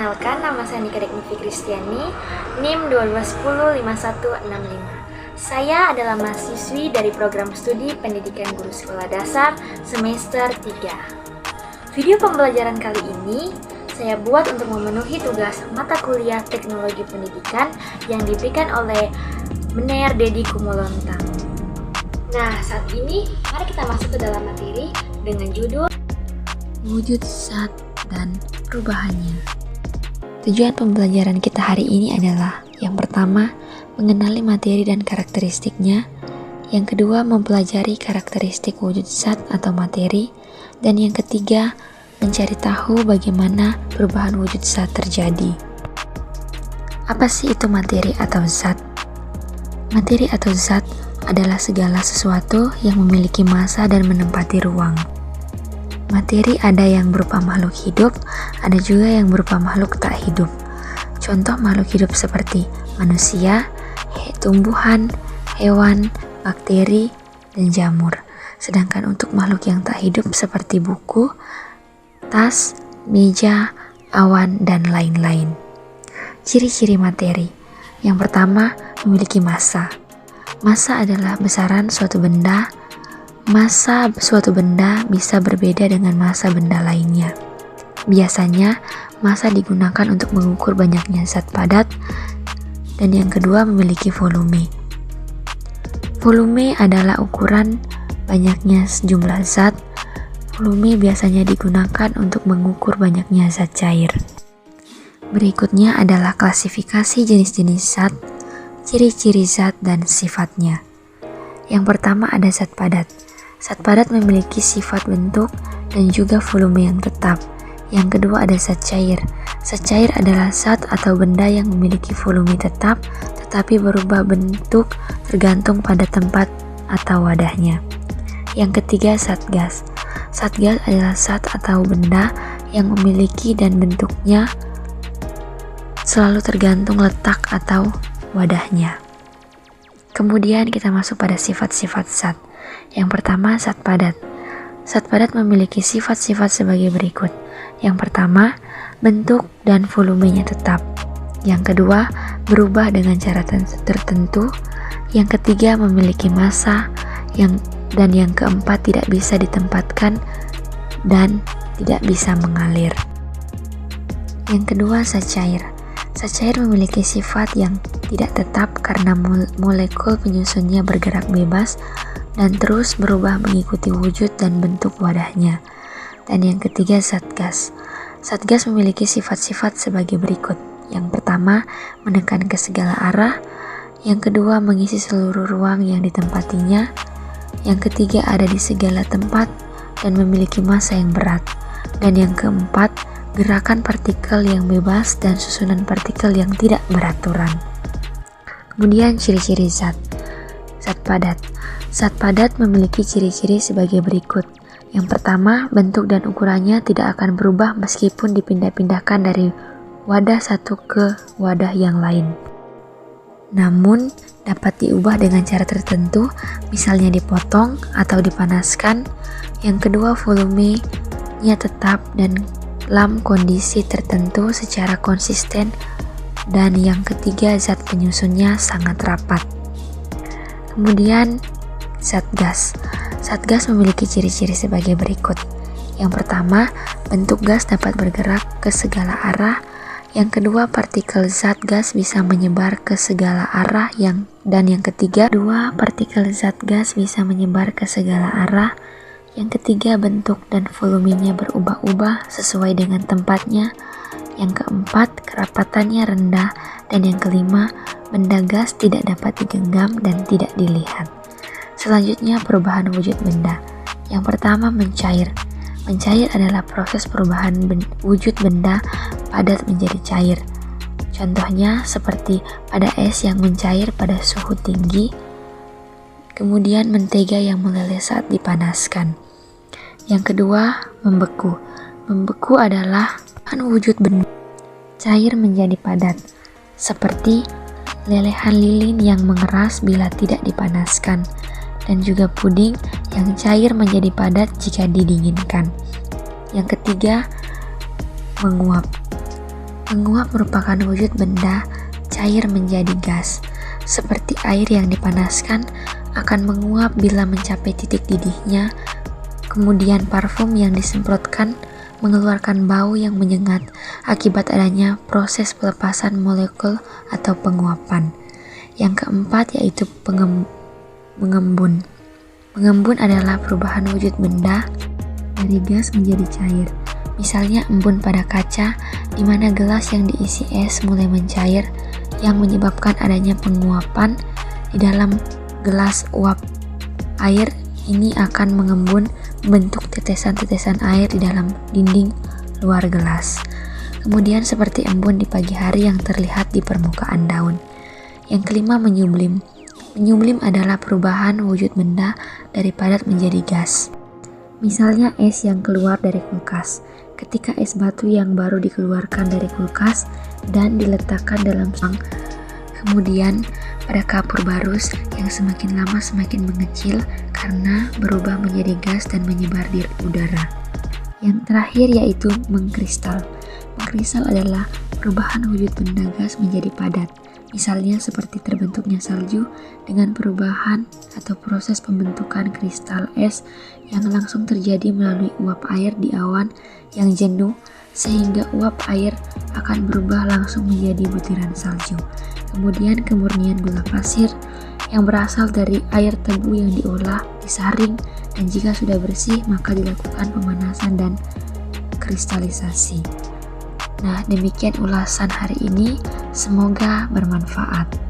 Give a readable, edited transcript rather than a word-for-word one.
Perkenalkan, nama saya Nika Deknifi Kristiani, NIM 12105165. Saya adalah mahasiswi dari program studi Pendidikan Guru Sekolah Dasar semester 3. Video pembelajaran kali ini saya buat untuk memenuhi tugas mata kuliah Teknologi Pendidikan yang diberikan oleh Mener Dedi Kumolontang. Nah, saat ini mari kita masuk ke dalam materi dengan judul Wujud Zat dan Perubahannya. Tujuan pembelajaran kita hari ini adalah yang pertama, mengenali materi dan karakteristiknya. Yang kedua, mempelajari karakteristik wujud zat atau materi. Dan yang ketiga, mencari tahu bagaimana perubahan wujud zat terjadi. Apa sih itu materi atau zat? Materi atau zat adalah segala sesuatu yang memiliki massa dan menempati ruang. Materi ada yang berupa makhluk hidup, ada juga yang berupa makhluk tak hidup. Contoh makhluk hidup seperti manusia, tumbuhan, hewan, bakteri, dan jamur. Sedangkan untuk makhluk yang tak hidup seperti buku, tas, meja, awan, dan lain-lain. Ciri-ciri materi. Yang pertama, memiliki massa. Massa adalah besaran suatu benda. Massa suatu benda bisa berbeda dengan massa benda lainnya. Biasanya, massa digunakan untuk mengukur banyaknya zat padat. Dan yang kedua, memiliki volume. Volume adalah ukuran banyaknya jumlah zat. Volume biasanya digunakan untuk mengukur banyaknya zat cair. Berikutnya adalah klasifikasi jenis-jenis zat, ciri-ciri zat, dan sifatnya. Yang pertama ada zat padat. Zat padat memiliki sifat bentuk dan juga volume yang tetap. Yang kedua ada zat cair. Zat cair adalah zat atau benda yang memiliki volume tetap tetapi berubah bentuk tergantung pada tempat atau wadahnya. Yang ketiga zat gas. Zat gas adalah zat atau benda yang memiliki dan bentuknya selalu tergantung letak atau wadahnya. Kemudian kita masuk pada sifat-sifat zat. Yang pertama, zat padat. Zat padat memiliki sifat-sifat sebagai berikut. Yang pertama, bentuk dan volumenya tetap. Yang kedua, berubah dengan cara tertentu. Yang ketiga, memiliki massa. Dan yang keempat, tidak bisa ditempatkan dan tidak bisa mengalir. Yang kedua, zat cair. Zat cair memiliki sifat yang tidak tetap karena molekul penyusunnya bergerak bebas dan terus berubah mengikuti wujud dan bentuk wadahnya. Dan yang ketiga, zat gas. Zat gas memiliki sifat-sifat sebagai berikut. Yang pertama, menekan ke segala arah. Yang kedua, mengisi seluruh ruang yang ditempatinya. Yang ketiga, ada di segala tempat dan memiliki massa yang berat. Dan yang keempat, gerakan partikel yang bebas dan susunan partikel yang tidak beraturan. Kemudian ciri-ciri zat. Zat padat. Zat padat memiliki ciri-ciri sebagai berikut. Yang pertama, bentuk dan ukurannya tidak akan berubah meskipun dipindah-pindahkan dari wadah satu ke wadah yang lain. Namun, dapat diubah dengan cara tertentu, misalnya dipotong atau dipanaskan. Yang kedua, volumenya tetap dan dalam kondisi tertentu secara konsisten. Dan yang ketiga, zat penyusunnya sangat rapat. Kemudian, zat gas. Zat gas memiliki ciri-ciri sebagai berikut. Yang pertama, bentuk gas dapat bergerak ke segala arah. Yang kedua, partikel zat gas bisa menyebar ke segala arah. Dan yang ketiga, dua partikel zat gas bisa menyebar ke segala arah. Yang ketiga, bentuk dan volumenya berubah-ubah sesuai dengan tempatnya. Yang keempat, kerapatannya rendah. Dan yang kelima, benda gas tidak dapat digenggam dan tidak dilihat. Selanjutnya, perubahan wujud benda. Yang pertama, mencair. Mencair adalah proses perubahan wujud benda padat menjadi cair. Contohnya seperti pada es yang mencair pada suhu tinggi. Kemudian mentega yang meleleh saat dipanaskan. Yang kedua, membeku. Membeku adalah wujud benda cair menjadi padat, seperti lelehan lilin yang mengeras bila tidak dipanaskan, dan juga puding yang cair menjadi padat jika didinginkan. Yang ketiga, menguap. Menguap merupakan wujud benda cair menjadi gas. Seperti air yang dipanaskan akan menguap bila mencapai titik didihnya. Kemudian parfum yang disemprotkan mengeluarkan bau yang menyengat akibat adanya proses pelepasan molekul atau penguapan. Yang keempat yaitu mengembun. Mengembun adalah perubahan wujud benda dari gas menjadi cair. Misalnya embun pada kaca, di mana gelas yang diisi es mulai mencair, yang menyebabkan adanya penguapan di dalam gelas. Uap air ini akan mengembun membentuk tetesan-tetesan air di dalam dinding luar gelas. Kemudian seperti embun di pagi hari yang terlihat di permukaan daun. Yang kelima, menyublim. Menyublim adalah perubahan wujud benda dari padat menjadi gas. Misalnya es yang keluar dari kulkas. Ketika es batu yang baru dikeluarkan dari kulkas dan diletakkan dalam sang, kemudian pada kapur barus yang semakin lama semakin mengecil karena berubah menjadi gas dan menyebar di udara. Yang terakhir yaitu mengkristal. Mengkristal adalah perubahan wujud benda gas menjadi padat. Misalnya seperti terbentuknya salju dengan perubahan atau proses pembentukan kristal es yang langsung terjadi melalui uap air di awan yang jenuh, sehingga uap air akan berubah langsung menjadi butiran salju. Kemudian kemurnian gula pasir yang berasal dari air tebu yang diolah, disaring, dan jika sudah bersih maka dilakukan pemanasan dan kristalisasi. Nah, demikian ulasan hari ini. Semoga bermanfaat.